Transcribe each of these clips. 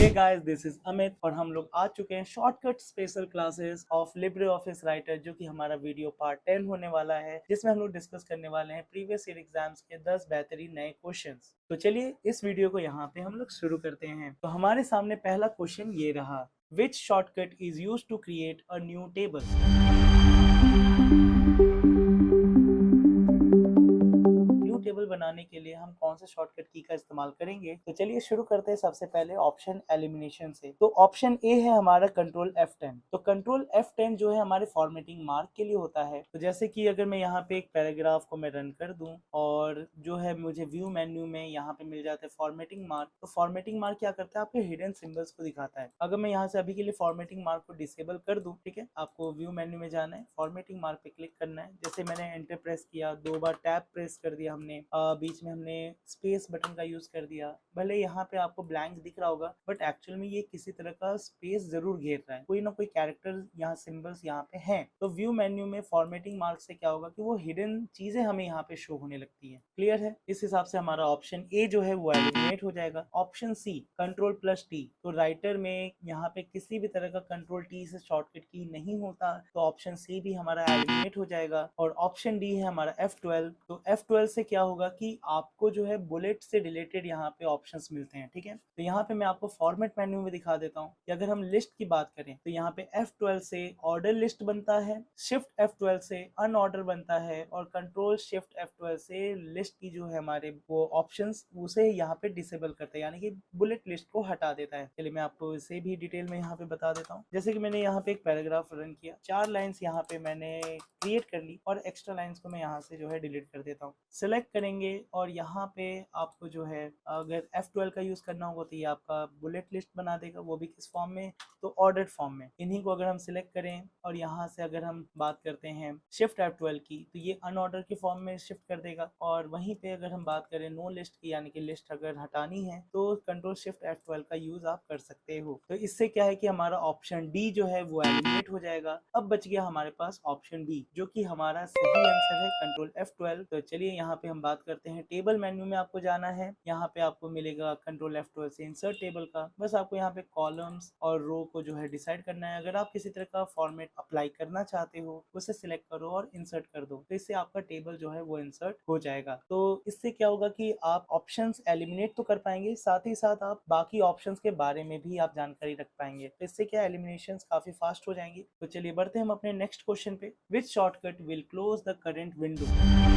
Hey guys, this is Amit और हम लोग आ चुके हैं shortcut special classes of LibreOffice Writer, जो कि हमारा वीडियो पार्ट 10 होने वाला है, जिसमें हम लोग डिस्कस करने वाले हैं प्रीवियस ईयर एग्जाम्स के 10 बेहतरीन नए क्वेश्चंस। तो चलिए इस वीडियो को यहाँ पे हम लोग शुरू करते हैं। तो हमारे सामने पहला क्वेश्चन ये रहा, which shortcut is used to create a new table. Table बनाने के लिए हम कौन से शॉर्टकट की का इस्तेमाल करेंगे? तो चलिए शुरू करते हैं सबसे पहले ऑप्शन एलिमिनेशन से। तो ऑप्शन ए है हमारा कंट्रोल F10। तो कंट्रोल F10 जो है हमारे फॉर्मेटिंग मार्क के लिए होता है। तो जैसे कि अगर मैं यहाँ पे एक पैराग्राफ को मैं रन कर दूं और जो है मुझे व्यू मेन्यू में यहाँ पे मिल जाता है फॉर्मेटिंग मार्क। तो फॉर्मेटिंग मार्क क्या करता है, आपके हिडन सिंबल्स को दिखाता है। अगर मैं यहाँ से अभी के लिए फॉर्मेटिंग मार्क को डिसेबल कर दूं, ठीक है, आपको व्यू मेन्यू में जाना है, फॉर्मेटिंग मार्क पे क्लिक करना है। जैसे मैंने एंटर प्रेस किया, 2 बार टैब प्रेस कर दिया हमने, बीच में हमने स्पेस बटन का यूज कर दिया। भले यहाँ पे आपको ब्लैंक दिख रहा होगा, बट एक्चुअल में ये किसी तरह का स्पेस जरूर घेर रहा है, कोई ना कोई कैरेक्टर यहाँ सिंबल्स यहाँ पे हैं। तो व्यू मेन्यू में फॉर्मेटिंग मार्क से क्या होगा कि वो हिडन चीजें हमें यहाँ पे शो होने लगती है। क्लियर है? इस हिसाब से हमारा ऑप्शन ए जो है वो एलिमिनेट हो जाएगा। Option C control plus T. तो राइटर में यहाँ पे किसी भी तरह का कंट्रोल टी से शॉर्टकट की नहीं होता, तो ऑप्शन सी भी हमारा एलिमिनेट हो जाएगा। और ऑप्शन डी है हमारा F12। तो F12 से क्या होगा कि आपको जो है बुलेट से रिलेटेड यहाँ पे ऑप्शंस मिलते हैं। ठीक है, तो यहाँ पे मैं आपको फॉर्मेट मेन्यू में दिखा देता हूँ कि अगर हम लिस्ट की बात करें तो यहाँ पे F12 से ऑर्डर लिस्ट बनता है, शिफ्ट F12 से अनऑर्डर बनता है, और कंट्रोल शिफ्ट F12 से लिस्ट की जो है हमारे वो ऑप्शंस उसे यहाँ पे डिसेबल करता है, यानी कि बुलेट लिस्ट को हटा देता है। चलिए मैं आपको इसे भी डिटेल में यहाँ पे बता देता हूँ। जैसे कि मैंने यहाँ पे एक पैराग्राफ रन किया, 4 लाइन्स यहाँ पे मैंने क्रिएट कर ली और एक्स्ट्रा लाइन्स को मैं यहाँ से जो है डिलीट कर देता हूँ। सिलेक्ट करेंगे और यहाँ पे आपको जो है अगर F12 का यूज करना होगा तो ये आपका बुलेट लिस्ट बना देगा, वो भी किस फॉर्म में, तो ऑर्डर्ड फॉर्म में। इन्हीं को अगर हम सिलेक्ट करें और यहाँ से अगर हम बात करते हैं शिफ्ट F12 की, तो ये अनऑर्डर के फॉर्म में शिफ्ट कर देगा। और वहीं पे अगर हम बात करें नो लिस्ट की, यानी कि लिस्ट अगर हटानी है, तो कंट्रोल शिफ्ट F12 का यूज आप कर सकते हो। तो इससे क्या है कि हमारा ऑप्शन डी जो है वो एलिमिनेट हो जाएगा। अब बच गया हमारे पास ऑप्शन बी, जो कि हमारा सही आंसर है कंट्रोल F12। तो चलिए यहाँ पे हम बात करते हैं टेबल मेन्यू में आपको जाना है। यहाँ पे आपको मिलेगा कंट्रोल F12 से इंसर्ट टेबल का। बस आपको यहाँ पे कॉलम्स और रो को जो है डिसाइड करना है। अगर आप किसी तरह का फॉर्मेट अप्लाई करना चाहते हो, उसे सिलेक्ट करो और इंसर्ट कर दो, तो इससे आपका टेबल जो है वो इंसर्ट हो जाएगा। तो इससे क्या होगा कि आप ऑप्शंस एलिमिनेट तो कर पाएंगे, साथ ही साथ आप बाकी ऑप्शंस के बारे में भी आप जानकारी रख पाएंगे। तो इससे क्या एलिमिनेशंस काफी फास्ट हो जाएंगी। तो चलिए बढ़ते हैं हम अपने नेक्स्ट क्वेश्चन पे। विच shortcut will close the current window.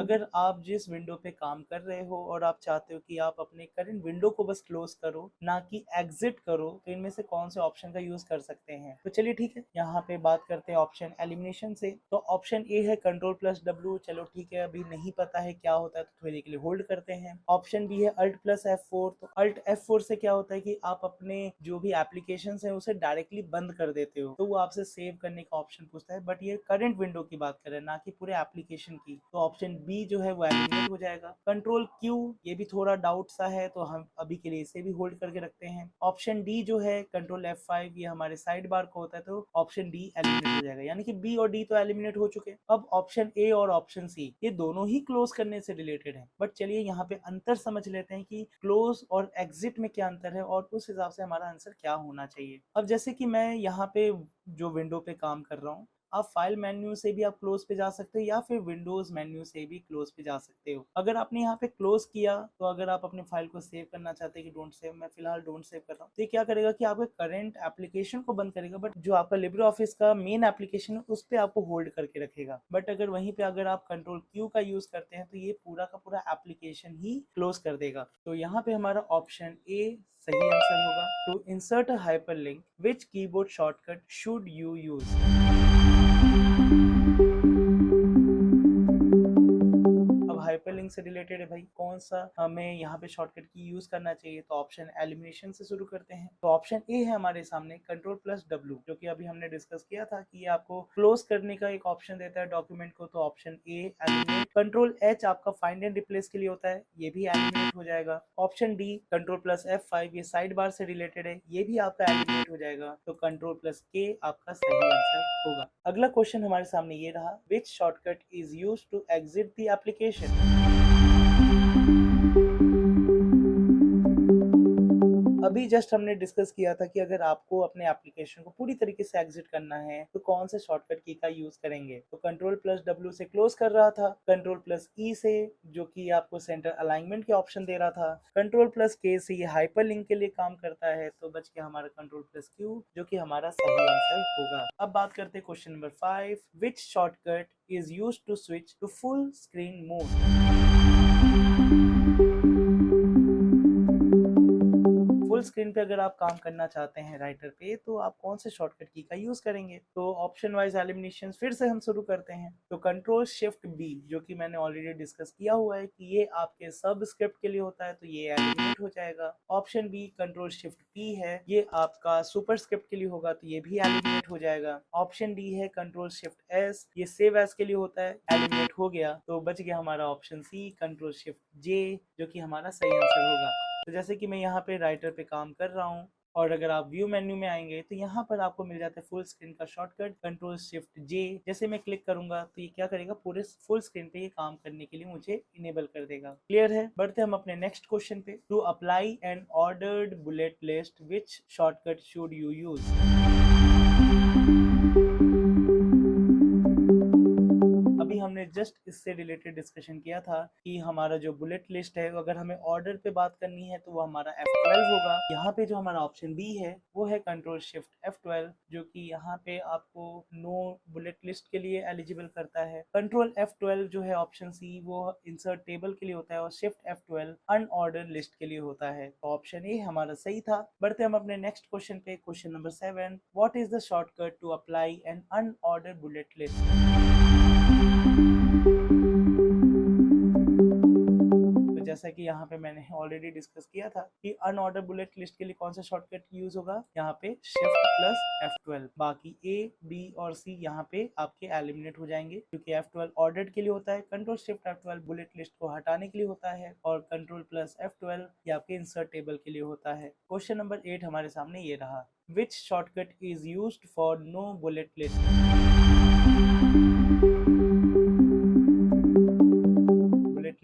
अगर आप जिस विंडो पे काम कर रहे हो और आप चाहते हो कि आप अपने करंट विंडो को बस क्लोज करो, ना कि एग्जिट करो, तो इनमें से कौन से ऑप्शन का यूज कर सकते हैं? तो चलिए ठीक है, यहाँ पे बात करते हैं ऑप्शन एलिमिनेशन से। तो ऑप्शन ए है कंट्रोल प्लस डब्ल्यू। चलो ठीक है, अभी नहीं पता है क्या होता है, तो थोड़ी देर के लिए होल्ड करते हैं। ऑप्शन बी है अल्ट प्लस F4। तो अल्ट F4 से क्या होता है कि आप अपने जो भी एप्लीकेशन है उसे डायरेक्टली बंद कर देते हो, तो वो आपसे सेव करने का ऑप्शन पूछता है, बट ये करंट विंडो की बात कर रहे हैं, ना कि पूरे एप्लीकेशन की। तो ऑप्शन बी जो है वो एलिमिनेट हो जाएगा। कंट्रोल क्यू, ये भी थोड़ा डाउट सा है, तो हम अभी के लिए इसे भी होल्ड करके रखते हैं। ऑप्शन डी जो है कंट्रोल F5, ये हमारे साइड बार को होता है, तो ऑप्शन डी एलिमिनेट हो जाएगा, यानी कि बी और डी तो एलिमिनेट हो चुके हैं। अब ऑप्शन ए और ऑप्शन सी, ये दोनों ही क्लोज करने से रिलेटेड है, बट चलिए यहाँ पे अंतर समझ लेते हैं कि क्लोज और एग्जिट में क्या अंतर है, और उस हिसाब से हमारा आंसर क्या होना चाहिए। अब जैसे कि मैं यहाँ पे जो विंडो पे काम कर रहा हूँ, आप फाइल मेन्यू से भी आप क्लोज पे जा सकते हो, या फिर विंडोज मेन्यू से भी क्लोज पे जा सकते हो। अगर आपने यहाँ पे क्लोज किया, तो अगर आप अपने फाइल को सेव करना चाहते हैं कि डोंट सेव, मैं फिलहाल डोंट सेव कर रहा हूँ, तो ये क्या करेगा कि आपके करंट एप्लीकेशन को बंद करेगा, बट जो आपका लिब्रे ऑफिस का मेन एप्लीकेशन है उस पर आपको होल्ड करके रखेगा। बट अगर वहीं पे अगर आप कंट्रोल क्यू का यूज करते हैं, तो ये पूरा का पूरा एप्लीकेशन ही क्लोज कर देगा। तो यहाँ पे हमारा ऑप्शन ए सही आंसर होगा। To insert a hyperlink, which keyboard shortcut should you use? Hyperlink से रिलेटेड है भाई, कौन सा हमें यहाँ पे शॉर्टकट की यूज करना चाहिए? तो ऑप्शन एलिमिनेशन से शुरू करते हैं। तो ऑप्शन ए है हमारे सामने कंट्रोल प्लस डब्ल्यू, जो कि अभी हमने डिस्कस किया था कि ये आपको क्लोज करने का एक ऑप्शन देता है डॉक्यूमेंट को। तो option A eliminate. Control H आपका फाइंड एंड रिप्लेस के लिए होता है, ये भी एलिमिनेट हो जाएगा। Option D control plus F5, ये साइड बार से रिलेटेड है, ये भी आपका एलिमिनेट हो जाएगा। तो कंट्रोल प्लस के आपका सही आंसर होगा। अगला क्वेश्चन हमारे सामने ये रहा, which shortcut is used to exit the application. अभी जस्ट हमने डिस्कस किया था कि अगर आपको अपने एप्लीकेशन को पूरी तरीके से एग्जिट करना है तो कौन से शॉर्टकट की का यूज करेंगे। तो कंट्रोल प्लस डब्ल्यू से क्लोज कर रहा था, कंट्रोल प्लस ई से जो कि आपको सेंटर अलाइनमेंट के ऑप्शन दे रहा था, कंट्रोल प्लस के से ये हाइपर लिंक के लिए काम करता है। तो बच गया हमारा कंट्रोल प्लस क्यू जो कि हमारा सही आंसर होगा। अब बात करते हैं question number 5, which shortcut is used to switch to full screen mode. Full screen पे अगर आप काम करना चाहते हैं राइटर पे तो आप कौन से शॉर्टकट की का यूज करेंगे। तो ऑप्शन वाइज एलिमिनेशन फिर से हम शुरू करते हैं। तो कंट्रोल शिफ्ट बी जो कि मैंने ऑलरेडी डिस्कस किया हुआ है कि ये आपके सब स्क्रिप्ट के लिए होता है तो ये एलिमिनेट हो जाएगा। Option B control shift P है, ये आपका सुपर स्क्रिप्ट के लिए होगा तो ये भी एलिमिनेट हो जाएगा। ऑप्शन डी है कंट्रोल शिफ्ट एस, ये सेव एस के लिए होता है, एलिमिनेट हो गया। तो बच गया हमारा ऑप्शन सी कंट्रोल शिफ्ट जे जो कि हमारा सही आंसर होगा। तो जैसे कि मैं यहाँ पे राइटर पे काम कर रहा हूँ और अगर आप व्यू मेन्यू में आएंगे तो यहाँ पर आपको मिल जाता है फुल स्क्रीन का शॉर्टकट कंट्रोल शिफ्ट जे। जैसे मैं क्लिक करूंगा तो ये क्या करेगा, पूरे फुल स्क्रीन पे ये काम करने के लिए मुझे इनेबल कर देगा। क्लियर है। बढ़ते हम अपने नेक्स्ट क्वेश्चन पे। To apply an ordered bullet list which shortcut should you use. अभी हमने जस्ट इससे रिलेटेड डिस्कशन किया था कि हमारा जो बुलेट लिस्ट है अगर हमें ऑर्डर पे बात करनी है तो वो हमारा F12 होगा। यहाँ पे जो हमारा ऑप्शन बी है वो है कंट्रोल शिफ्ट F12 जो कि यहाँ पे आपको नो बुलेट लिस्ट के लिए एलिजिबल करता है। कंट्रोल F12 जो है ऑप्शन सी वो इंसर्ट टेबल के लिए होता है और शिफ्ट F12 अनऑर्डर लिस्ट के लिए होता है। तो ऑप्शन ए हमारा सही था। बढ़ते हम अपने नेक्स्ट क्वेश्चन पे। Question number 7, what is the shortcut to apply an unordered bullet list. जैसा कि यहाँ पे मैंने ऑलरेडी डिस्कस किया था कि अनऑर्डर बुलेट लिस्ट के लिए कौन सा शॉर्टकट यूज होगा, यहाँ पे शिफ्ट प्लस F12। बाकी ए बी और सी यहाँ पे आपके एलिमिनेट हो जाएंगे क्योंकि F12 ऑर्डर्ड के लिए होता है, control shift F12 bullet list को हटाने के लिए होता है और कंट्रोल प्लस F12 ये आपके इंसर्ट टेबल के लिए होता है। क्वेश्चन नंबर 8 हमारे सामने ये रहा, which shortcut is used for no bullet list.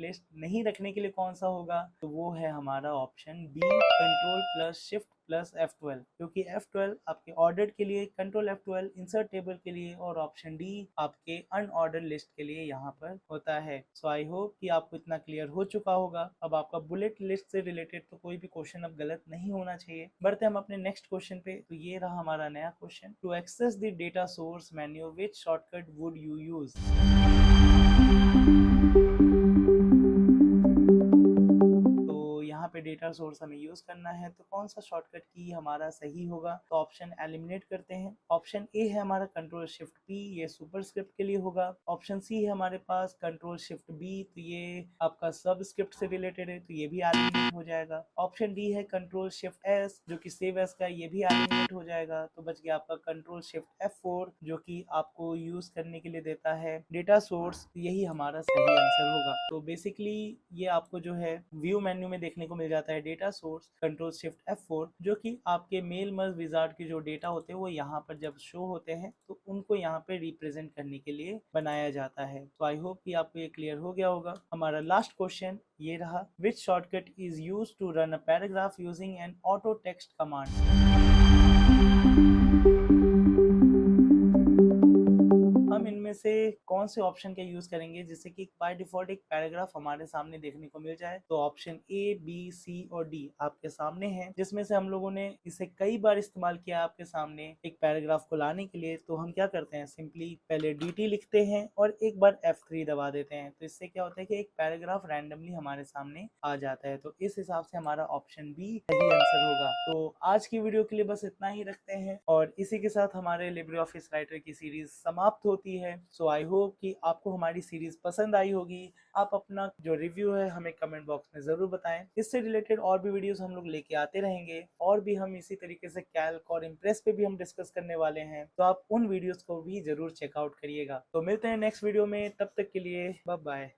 List नहीं रखने के लिए कौन सा होगा, तो वो है हमारा option B control plus shift plus F12 क्योंकि F12 आपके ऑर्डर्ड के लिए, कंट्रोल F12 इंसर्ट टेबल के लिए और ऑप्शन डी आपके अनऑर्डर लिस्ट के लिए यहाँ पर होता है। सो आई होप कि आपको इतना क्लियर हो चुका होगा। अब आपका बुलेट लिस्ट से रिलेटेड तो कोई भी क्वेश्चन अब गलत नहीं होना चाहिए। बढ़ते हम अपने नेक्स्ट क्वेश्चन पे। तो ये रहा हमारा नया क्वेश्चन, to access the data source menu which shortcut would you use. पे डेटा सोर्स हमें यूज करना है तो कौन सा शॉर्टकट की हमारा सही होगा। तो ऑप्शन एलिमिनेट करते हैं। ऑप्शन ए है हमारा कंट्रोल शिफ्ट पी, ये सुपर स्क्रिप्ट के लिए होगा। ऑप्शन सी है हमारे पास कंट्रोल शिफ्ट बी, तो ये आपका सब स्क्रिप्ट से रिलेटेड है तो ये भी एलिमिनेट हो जाएगा। ऑप्शन डी है कंट्रोल शिफ्ट एस जो कि सेव एस का, ये भी एलिमिनेट हो जाएगा। तो बच गया आपका कंट्रोल शिफ्ट F4 जो कि आपको यूज करने के लिए देता है डेटा सोर्स, यही हमारा सही आंसर होगा। तो बेसिकली ये आपको जो है व्यू मेन्यू में देखने को मिल जाता है data source control shift F4 जो कि आपके मेल मर्ज विजार्ड के जो डेटा होते हैं वो यहाँ पर जब शो होते हैं तो उनको यहाँ पे रिप्रेजेंट करने के लिए बनाया जाता है। तो आई होप कि आपको ये क्लियर हो गया होगा। हमारा लास्ट क्वेश्चन ये रहा, which shortcut is used to run a paragraph using an auto text command. हम इनमें से कौन से ऑप्शन का यूज करेंगे जिससे कि बाय डिफॉल्ट एक पैराग्राफ हमारे सामने देखने को मिल जाए। तो ऑप्शन ए बी सी और डी आपके सामने है, जिसमें से हम लोगों ने इसे कई बार इस्तेमाल किया आपके सामने एक पैराग्राफ को लाने के लिए। तो हम क्या करते हैं, सिंपली पहले dt लिखते हैं और एक बार F3 दबा देते हैं। तो इससे क्या होता है कि एक पैराग्राफ रैंडमली हमारे सामने आ जाता है। तो इस हिसाब से हमारा ऑप्शन बी सही आंसर होगा। तो आज की वीडियो के लिए बस इतना ही रखते हैं और इसी के साथ हमारे लिब्रे ऑफिस राइटर की सीरीज समाप्त होती है। सो आई होप कि आपको हमारी सीरीज पसंद आई होगी। आप अपना जो रिव्यू है हमें कमेंट बॉक्स में जरूर बताएं। इससे रिलेटेड और भी वीडियोस हम लोग लेके आते रहेंगे और भी हम इसी तरीके से कैल्क और इम्प्रेस पे भी हम डिस्कस करने वाले हैं। तो आप उन वीडियोस को भी जरूर चेकआउट करिएगा। तो मिलते हैं नेक्स्ट वीडियो में, तब तक के लिए बाय बाय।